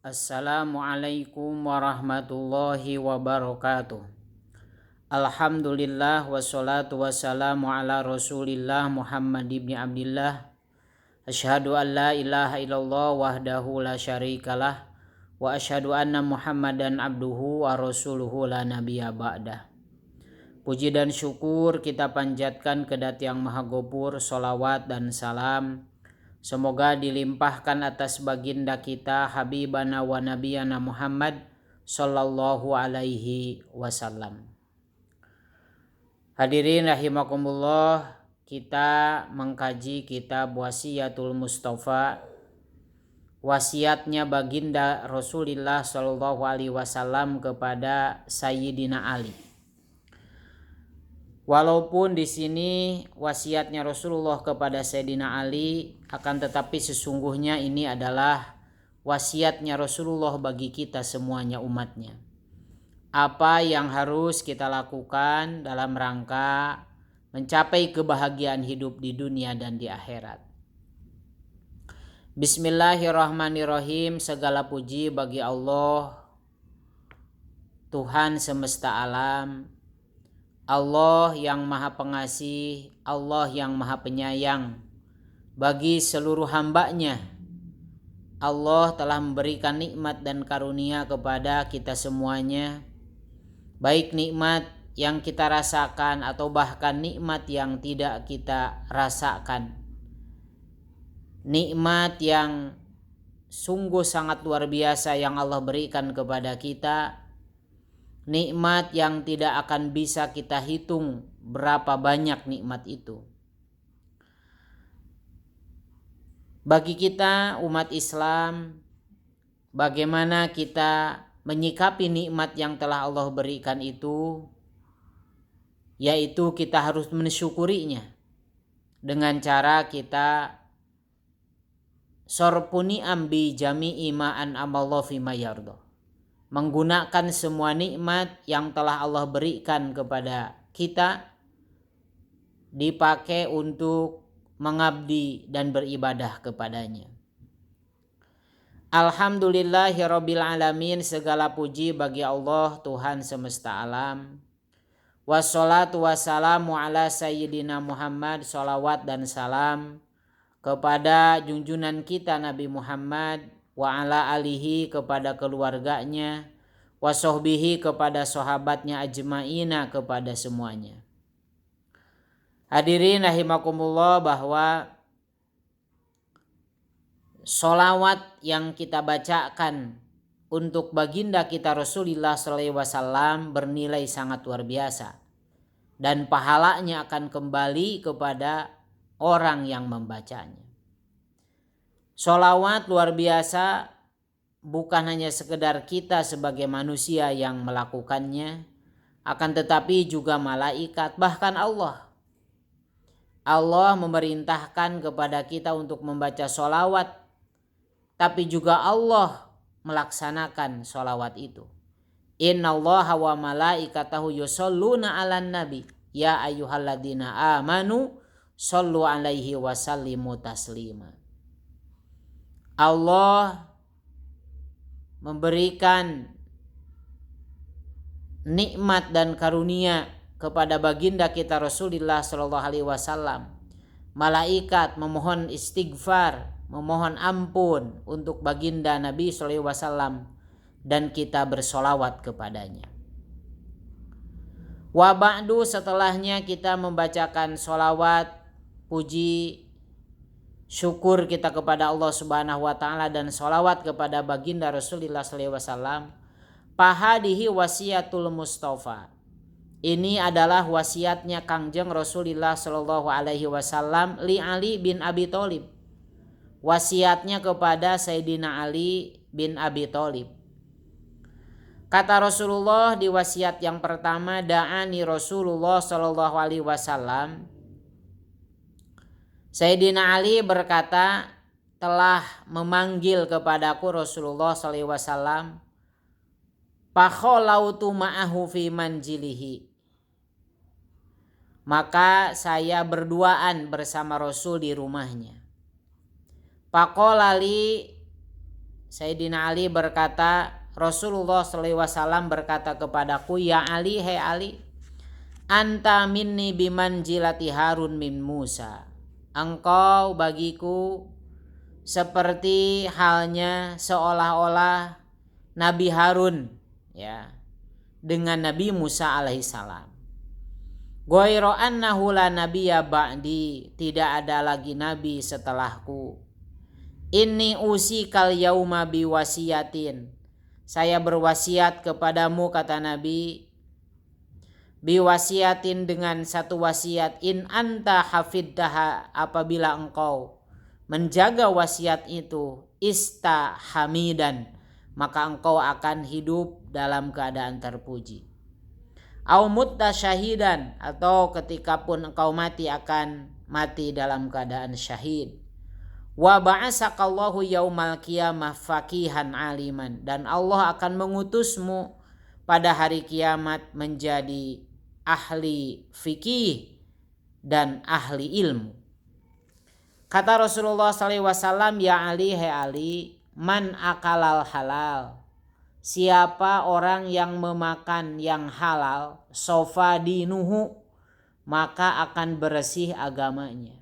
Assalamualaikum warahmatullahi wabarakatuh. Alhamdulillah wassalatu wassalamu ala rasulillah Muhammad ibn Abdillah. Asyhadu an la ilaha illallah wahdahu la syarikalah. Wa asyhadu anna Muhammadan abduhu wa rasuluhu la nabiyya ba'dah. Puji dan syukur kita panjatkan kedat Yang Maha Gopur, sholawat dan salam semoga dilimpahkan atas baginda kita Habibana wa Nabiyana Muhammad sallallahu alaihi wasallam. Hadirin rahimakumullah, kita mengkaji kitab Wasiyatul Mustafa, wasiatnya baginda Rasulullah sallallahu alaihi wasallam kepada Sayyidina Ali. Walaupun di sini wasiatnya Rasulullah kepada Sayyidina Ali, akan tetapi sesungguhnya ini adalah wasiatnya Rasulullah bagi kita semuanya umatnya. Apa yang harus kita lakukan dalam rangka mencapai kebahagiaan hidup di dunia dan di akhirat. Bismillahirrahmanirrahim. Segala puji bagi Allah, Tuhan semesta alam, Allah yang maha pengasih, Allah yang maha penyayang bagi seluruh hambanya. Allah telah memberikan nikmat dan karunia kepada kita semuanya, baik nikmat yang kita rasakan atau bahkan nikmat yang tidak kita rasakan. Nikmat yang sungguh sangat luar biasa yang Allah berikan kepada kita. Nikmat yang tidak akan bisa kita hitung berapa banyak nikmat itu. Bagi kita umat Islam, bagaimana kita menyikapi nikmat yang telah Allah berikan itu, yaitu kita harus mensyukurinya dengan cara kita sorpuni ambi jami'i ma'an amallahu fima yardha, menggunakan semua nikmat yang telah Allah berikan kepada kita dipakai untuk mengabdi dan beribadah kepadanya. Alhamdulillahirabbil alamin. Segala puji bagi Allah Tuhan semesta alam. Wassalatu wassalamu ala sayyidina Muhammad. Salawat dan salam kepada junjungan kita Nabi Muhammad, wa ala alihi kepada keluarganya, wa sahbihi kepada sahabatnya ajma'ina kepada semuanya. Hadirin rahimakumullah, bahwa sholawat yang kita bacakan untuk baginda kita Rasulullah SAW bernilai sangat luar biasa, dan pahalanya akan kembali kepada orang yang membacanya. Sholawat luar biasa bukan hanya sekedar kita sebagai manusia yang melakukannya, akan tetapi juga malaikat, bahkan Allah. Allah memerintahkan kepada kita untuk membaca sholawat, tapi juga Allah melaksanakan sholawat itu. Innallaha wa malaikatahu yusholluna 'alan nabi ya ayyuhalladzina amanu shollu 'alaihi wa sallimu taslima. Allah memberikan nikmat dan karunia kepada baginda kita Rasulullah sallallahu alaihi wasallam. Malaikat memohon istighfar, memohon ampun untuk baginda Nabi sallallahu alaihi wasallam, dan kita bersolawat kepadanya. Wa ba'du, setelahnya kita membacakan solawat, puji, syukur kita kepada Allah Subhanahu wa taala dan solawat kepada baginda Rasulullah sallallahu alaihi wasallam. Fahadihi wasiyatul Mustafa. Ini adalah wasiatnya Kangjeng Rasulullah sallallahu alaihi wasallam li Ali bin Abi Thalib. Wasiatnya kepada Sayyidina Ali bin Abi Thalib. Kata Rasulullah di wasiat yang pertama, da'ani Rasulullah sallallahu alaihi wasallam. Sayyidina Ali berkata, telah memanggil kepadaku Rasulullah sallallahu alaihi wasallam, fakholautu ma'ahu fi manjilihi. Maka saya berduaan bersama Rasul di rumahnya. Faqolali, Sayyidina Ali berkata, Rasulullah SAW berkata kepadaku, ya Ali, hai Ali, anta minni bimanjilati Harun min Musa. Engkau bagiku seperti halnya seolah-olah Nabi Harun, ya, dengan Nabi Musa alaihissalam. Ghairu annahu la nabiyya ba'di, tidak ada lagi nabi setelahku. Inni usikal yauma biwasiyatin, saya berwasiat kepadamu, kata Nabi, biwasiatin, dengan satu wasiat, in anta hafiddaha, apabila engkau menjaga wasiat itu, ista hamidan, maka engkau akan hidup dalam keadaan terpuji. Au mutta syahidan, atau ketika pun engkau mati akan mati dalam keadaan syahid. Wa ba'asakallahu yaumal qiyamah faqihan aliman, dan Allah akan mengutusmu pada hari kiamat menjadi ahli fikih dan ahli ilmu. Kata Rasulullah SAW, ya Ali, hai Ali, man akalal halal, siapa orang yang memakan yang halal, sofa dinuhu, maka akan bersih agamanya.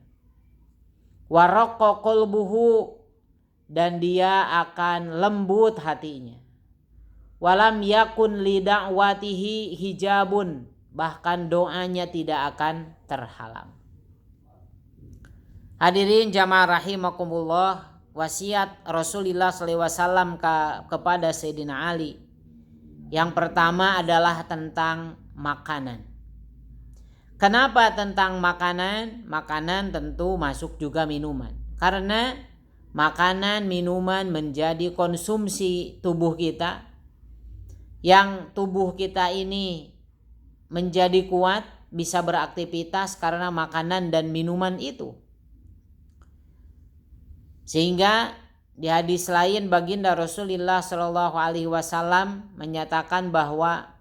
Waraqqa qalbuhu, dan dia akan lembut hatinya. Walam yakun li da'watihi hijabun, bahkan doanya tidak akan terhalang. Hadirin jamaah rahimakumullah, wasiat Rasulullah SAW kepada Sayyidina Ali yang pertama adalah tentang makanan. Kenapa tentang makanan? Makanan tentu masuk juga minuman. Karena makanan, minuman menjadi konsumsi tubuh kita. Yang tubuh kita ini menjadi kuat, bisa beraktivitas karena makanan dan minuman itu. Sehingga di hadis lain baginda Rasulullah SAW menyatakan bahwa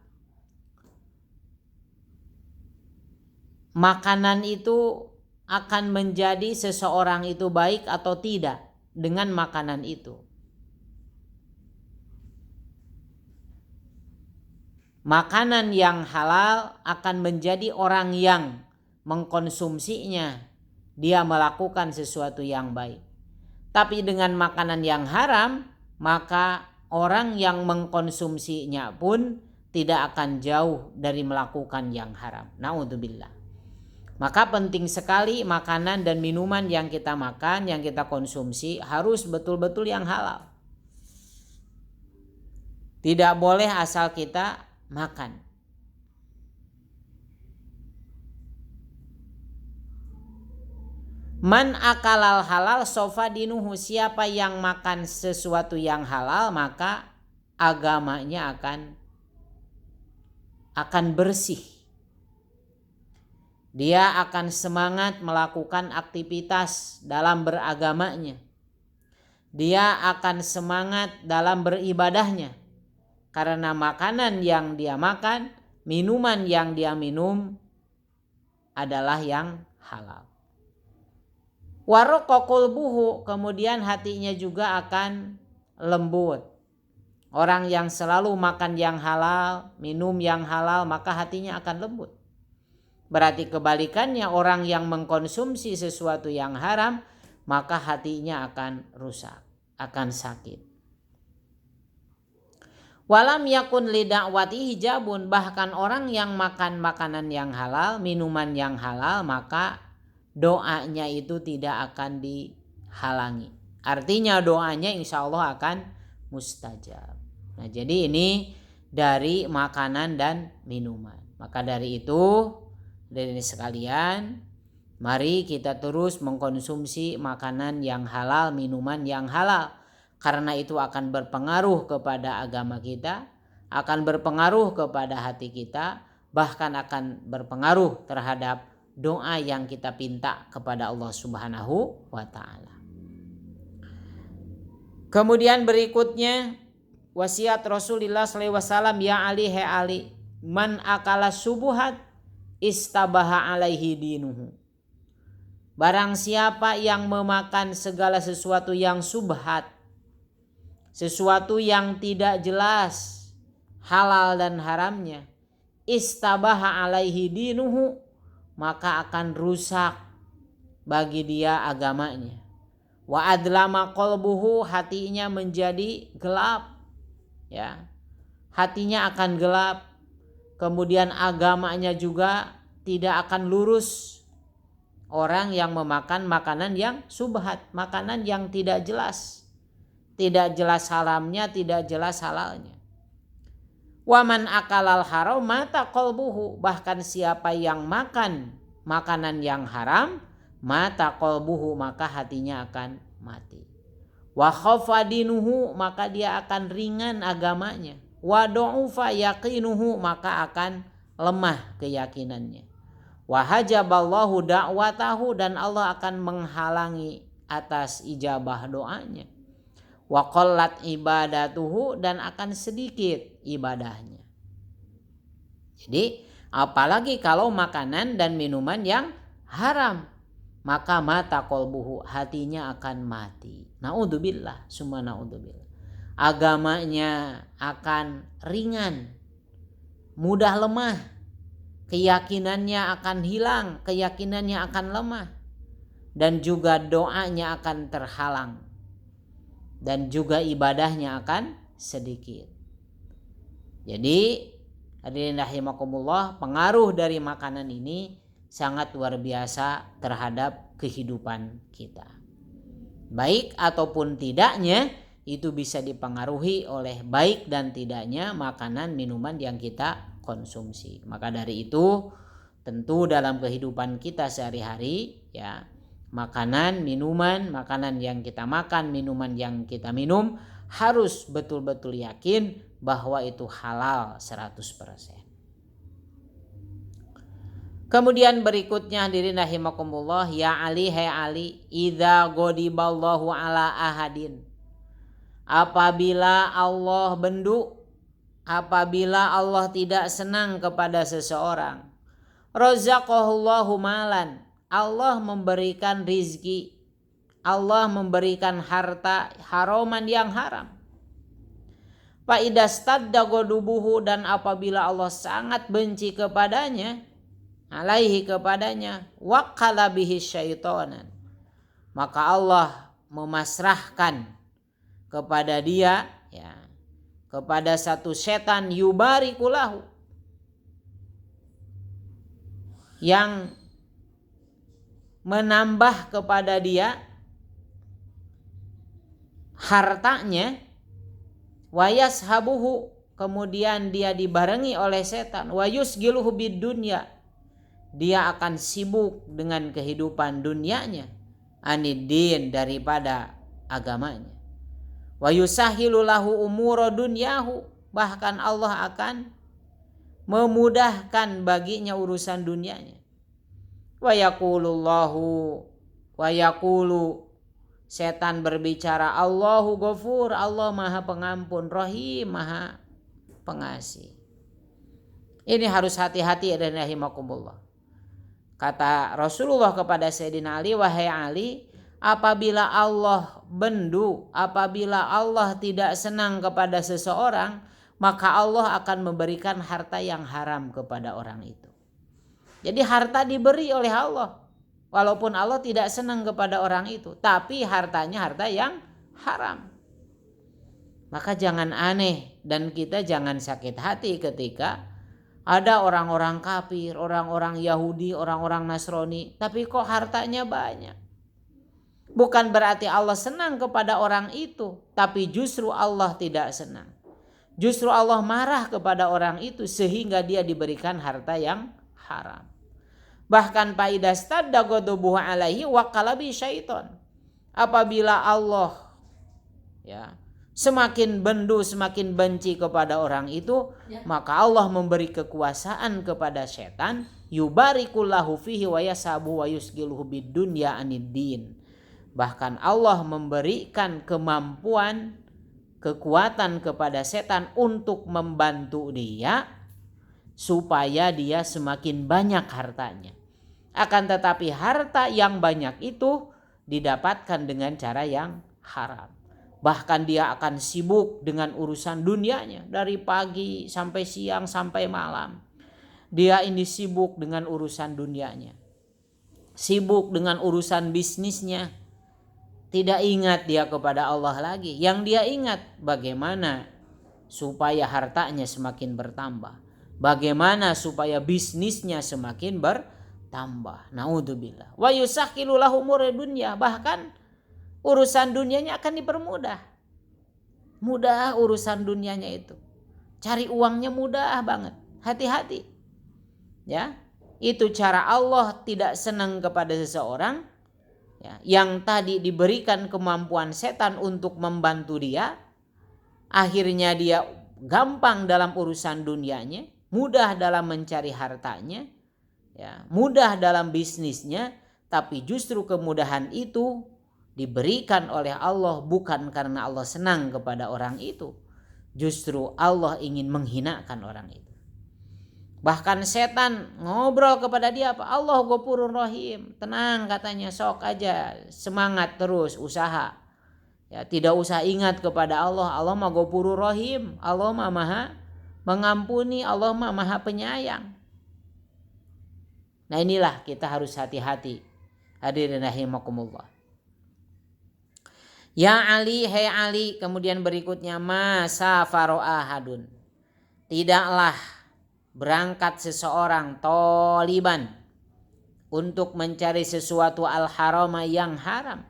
makanan itu akan menjadi seseorang itu baik atau tidak dengan makanan itu. Makanan yang halal akan menjadi orang yang mengkonsumsinya, dia melakukan sesuatu yang baik. Tapi dengan makanan yang haram, maka orang yang mengkonsumsinya pun tidak akan jauh dari melakukan yang haram. Na'udzubillah. Maka penting sekali makanan dan minuman yang kita makan, yang kita konsumsi harus betul-betul yang halal. Tidak boleh asal kita makan. Man akalal halal sofa dinuhu, siapa yang makan sesuatu yang halal maka agamanya akan bersih. Dia akan semangat melakukan aktivitas dalam beragamanya. Dia akan semangat dalam beribadahnya. Karena makanan yang dia makan, minuman yang dia minum adalah yang halal. Waraqqa qalbuhu, kemudian hatinya juga akan lembut. Orang yang selalu makan yang halal, minum yang halal, maka hatinya akan lembut. Berarti kebalikannya, orang yang mengkonsumsi sesuatu yang haram, maka hatinya akan rusak, akan sakit. Walam yakun li da'wati hijabun, bahkan orang yang makan makanan yang halal, minuman yang halal, maka doanya itu tidak akan dihalangi. Artinya doanya insya Allah akan mustajab. Nah, jadi ini dari makanan dan minuman. Maka dari itu, dari ini sekalian, mari kita terus mengkonsumsi makanan yang halal, minuman yang halal. Karena itu akan berpengaruh kepada agama kita, akan berpengaruh kepada hati kita, bahkan akan berpengaruh terhadap doa yang kita pinta kepada Allah Subhanahu wa ta'ala. Kemudian berikutnya wasiat Rasulullah SAW, ya Ali, hai Ali, man akala subuhat istabaha alaihi dinuhu. Barang siapa yang memakan segala sesuatu yang subhat, sesuatu yang tidak jelas halal dan haramnya, istabaha alaihi dinuhu, maka akan rusak bagi dia agamanya. Wa adlama qalbuhu, hatinya menjadi gelap, ya. Hatinya akan gelap, kemudian agamanya juga tidak akan lurus. Orang yang memakan makanan yang subhat, makanan yang tidak jelas haramnya, tidak jelas halalnya. Waman akalal haram mata qalbuhu, bahkan siapa yang makan makanan yang haram, mata qalbuhu, maka hatinya akan mati. Wa khafa dinuhu, maka dia akan ringan agamanya. Wa du'ufa yaqinuhu, maka akan lemah keyakinannya. Wa hajaballahu da'watahu, dan Allah akan menghalangi atas ijabah doanya. Wa qallat ibadatuhu, dan akan sedikit ibadahnya. Jadi apalagi kalau makanan dan minuman yang haram, maka mata qalbuhu, hatinya akan mati. Naudzubillah, summa naudzubillah. Agamanya akan ringan, mudah lemah, keyakinannya akan hilang, keyakinannya akan lemah, dan juga doanya akan terhalang, dan juga ibadahnya akan sedikit. Jadi hadirin rahimakumullah, pengaruh dari makanan ini sangat luar biasa terhadap kehidupan kita. Baik ataupun tidaknya, itu bisa dipengaruhi oleh baik dan tidaknya makanan minuman yang kita konsumsi. Maka dari itu tentu dalam kehidupan kita sehari-hari, ya, makanan, minuman, makanan yang kita makan, minuman yang kita minum harus betul-betul yakin bahwa itu halal 100%. Kemudian berikutnya hadirin rahimakumullah, ya Ali, hai Ali, idza ghadiballahu ala ahadin, apabila Allah bendu, apabila Allah tidak senang kepada seseorang, razaqahullahu malan, Allah memberikan rizki, Allah memberikan harta haraman yang haram. Fa idastadda ghadabuhu, dan apabila Allah sangat benci kepadanya, alaihi kepadanya, waqala bihi syaitanan, maka Allah memasrahkan kepada dia, ya, kepada satu setan, yubarikulahu, yang menambah kepada dia hartanya, wayashabuhu, kemudian dia dibarengi oleh setan, wayusgiluhu bid dunya, dia akan sibuk dengan kehidupan dunianya, aniddin, daripada agamanya, wayusahilu lahu umura dunyahu, bahkan Allah akan memudahkan baginya urusan dunianya. Wa yaqulullahu, wa yaqulu, setan berbicara, Allahu ghafur, Allah maha pengampun, rahim, maha pengasih. Ini harus hati-hati dan rahimakumullah. Kata Rasulullah kepada Sayyidina Ali, wahai Ali, apabila Allah bendu, apabila Allah tidak senang kepada seseorang, maka Allah akan memberikan harta yang haram kepada orang itu. Jadi harta diberi oleh Allah, walaupun Allah tidak senang kepada orang itu, tapi hartanya harta yang haram. Maka jangan aneh dan kita jangan sakit hati ketika ada orang-orang kafir, orang-orang Yahudi, orang-orang Nasrani, tapi kok hartanya banyak. Bukan berarti Allah senang kepada orang itu, tapi justru Allah tidak senang. Justru Allah marah kepada orang itu sehingga dia diberikan harta yang haram. Bahkan faidastadda ghadabuhu alaihi waqala bi syaiton. Apabila Allah, ya, semakin bendu, semakin benci kepada orang itu, maka Allah memberi kekuasaan kepada setan, yubarikullahu fihi wa yasabu wa yusgiluhu bid dunya aniddin. Bahkan Allah memberikan kemampuan, kekuatan kepada setan untuk membantu dia supaya dia semakin banyak hartanya. Akan tetapi harta yang banyak itu didapatkan dengan cara yang haram. Bahkan dia akan sibuk dengan urusan dunianya dari pagi sampai siang sampai malam. Dia ini sibuk dengan urusan dunianya. Sibuk dengan urusan bisnisnya. Tidak ingat dia kepada Allah lagi. Yang dia ingat bagaimana supaya hartanya semakin bertambah. Bagaimana supaya bisnisnya semakin bertambah. Naudzubillah. Wa yusakhilu lahu umuri dunya. Bahkan urusan dunianya akan dipermudah. Mudah urusan dunianya itu. Cari uangnya mudah banget. Hati-hati. Ya, itu cara Allah tidak senang kepada seseorang ya, yang tadi diberikan kemampuan setan untuk membantu dia. Akhirnya dia gampang dalam urusan dunianya, mudah dalam mencari hartanya, ya, mudah dalam bisnisnya, tapi justru kemudahan itu diberikan oleh Allah bukan karena Allah senang kepada orang itu. Justru Allah ingin menghinakan orang itu. Bahkan setan ngobrol kepada dia apa? Allah Ghafurur Rahim. Tenang katanya, sok aja, semangat terus usaha. Ya, tidak usah ingat kepada Allah. Allah mah Ghafurur Rahim. Allah mah Maha mengampuni, Allah mah Maha penyayang. Nah, inilah kita harus hati-hati. Hadirin rahimakumullah. Ya Ali, hai Ali, kemudian berikutnya masa faro ahadun. Tidaklah berangkat seseorang toliban untuk mencari sesuatu al-harama yang haram.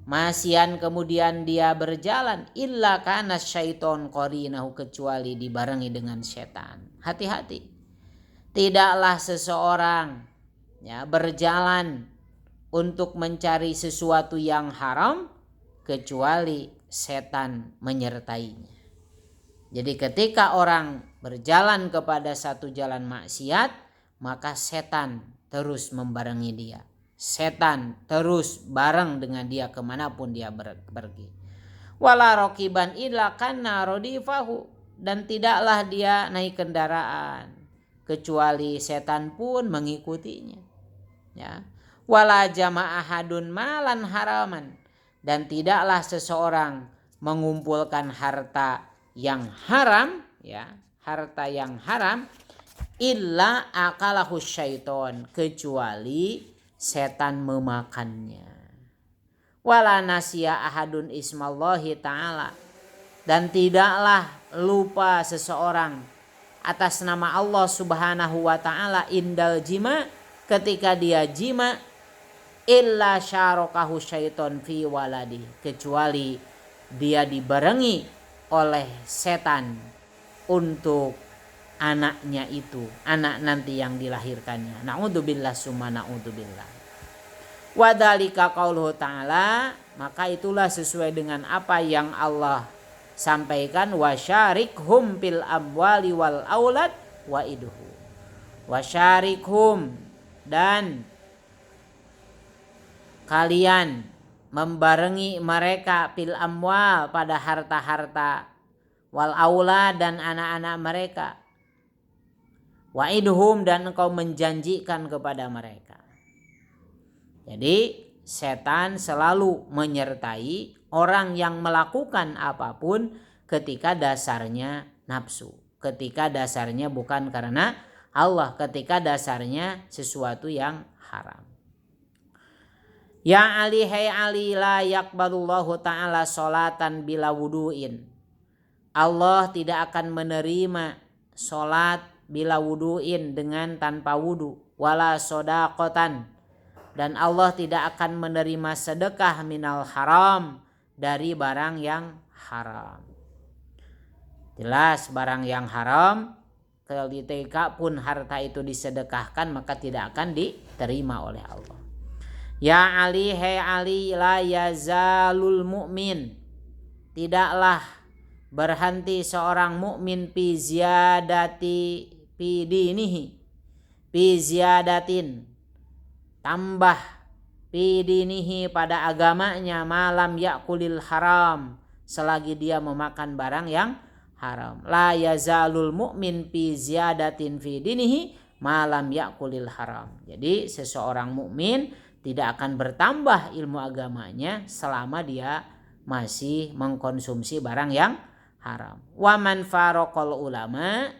Masian kemudian dia berjalan illa kana syaiton qarinahu, kecuali dibarengi dengan setan. Hati-hati. Tidaklah seseorang ya berjalan untuk mencari sesuatu yang haram kecuali setan menyertainya. Jadi ketika orang berjalan kepada satu jalan maksiat, maka setan terus membarengi dia. Setan terus bareng dengan dia kemanapun dia pergi. Wala rokiban illa kana rodifahu, dan tidaklah dia naik kendaraan kecuali setan pun mengikutinya. Ya. Wala jama'a ahadun malan haraman, dan tidaklah seseorang mengumpulkan harta yang haram, ya, harta yang haram, illa akalahu syaiton, kecuali setan memakannya. Wala nasiya ahadun ismallahi ta'ala, dan tidaklah lupa seseorang atas nama Allah subhanahu wa ta'ala indal jima, ketika dia jima, illa syarakahu syaiton fi waladi, kecuali dia dibarengi oleh setan untuk anaknya itu, anak nanti yang dilahirkannya. Na'udzubillah summa na'udzubillah. Wadhalika qauluhu ta'ala, maka itulah sesuai dengan apa yang Allah sampaikan, wasyarikhum fil amwali wal aulad wa iduhu. Wasyarikhum, dan kalian membarengi mereka fil amwal, pada harta-harta, wal aulad, dan anak-anak mereka, wa'idhum, dan engkau menjanjikan kepada mereka. Jadi setan selalu menyertai orang yang melakukan apapun ketika dasarnya nafsu, ketika dasarnya bukan karena Allah, ketika dasarnya sesuatu yang haram. Ya Ali, hai Ali, la yakbalullahu ta'ala sholatan bila wudu'in. Allah tidak akan menerima sholat bila wudu'in, dengan tanpa wudu. Wala sodaqotan, dan Allah tidak akan menerima sedekah minal haram, dari barang yang haram. Jelas barang yang haram, ketika pun harta itu disedekahkan maka tidak akan diterima oleh Allah. Ya Ali, hai Ali, la yazalul mu'min, tidaklah berhenti seorang mukmin fi ziyadati fi dinihi, fi ziyadatin, tambah fi dinihi, pada agamanya, malam yakulil haram, selagi dia memakan barang yang haram. La yazalul mu'min fi ziyadatin fi dinihi malam yakulil haram. Jadi seseorang mukmin tidak akan bertambah ilmu agamanya selama dia masih mengkonsumsi barang yang haram. Wa man faraqal ulama,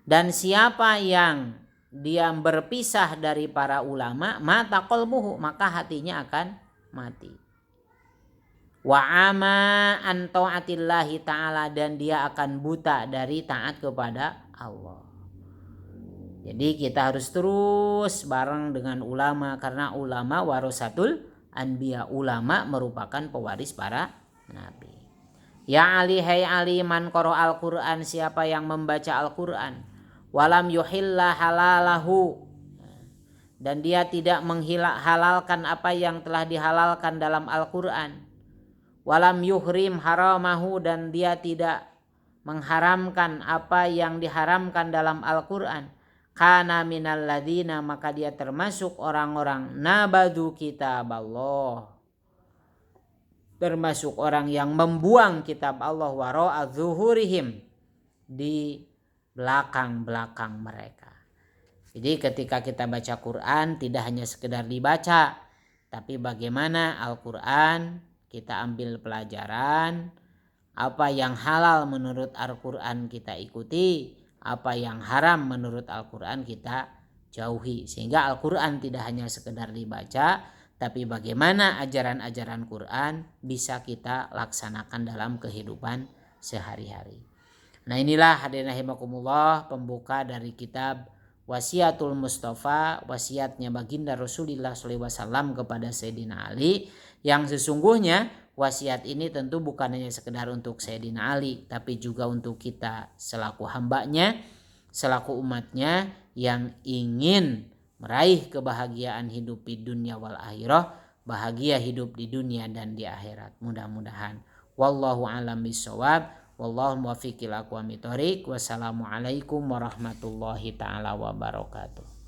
dan siapa yang dia berpisah dari para ulama, mata qalbuhu, maka hatinya akan mati. Wa ama an taatillahi ta'ala, dan dia akan buta dari taat kepada Allah. Jadi kita harus terus bareng dengan ulama, karena ulama warasatul anbiya, ulama merupakan pewaris para nabi. Ya Ali, hai Ali, man qara al-Qur'an, siapa yang membaca Al-Qur'an, walam yuhilla halalahu, dan dia tidak menghalalkan apa yang telah dihalalkan dalam Al-Qur'an, walam yuhrim haramahu, dan dia tidak mengharamkan apa yang diharamkan dalam Al-Qur'an, kana minal ladina, maka dia termasuk orang-orang nabadu kitab Allah, termasuk orang yang membuang kitab Allah, wara'a zuhurihim, di belakang-belakang mereka. Jadi ketika kita baca Quran tidak hanya sekedar dibaca, tapi bagaimana Al-Quran kita ambil pelajaran, apa yang halal menurut Al-Quran kita ikuti, apa yang haram menurut Al-Quran kita jauhi, sehingga Al-Quran tidak hanya sekedar dibaca, tapi bagaimana ajaran-ajaran Quran bisa kita laksanakan dalam kehidupan sehari-hari. Nah, inilah hadirin rahimakumullah pembuka dari kitab Wasiatul Mustafa, wasiatnya baginda Rasulullah SAW kepada Sayyidina Ali, yang sesungguhnya wasiat ini tentu bukan hanya sekedar untuk Sayyidina Ali, tapi juga untuk kita selaku hambanya, selaku umatnya yang ingin meraih kebahagiaan hidup di dunia wal akhirah, bahagia hidup di dunia dan di akhirat. Mudah-mudahan. Wallahu a'lam bishawab. Wallahu muwaffiq ila aqwamit thoriq. Wassalamualaikum warahmatullahi taala wabarakatuh.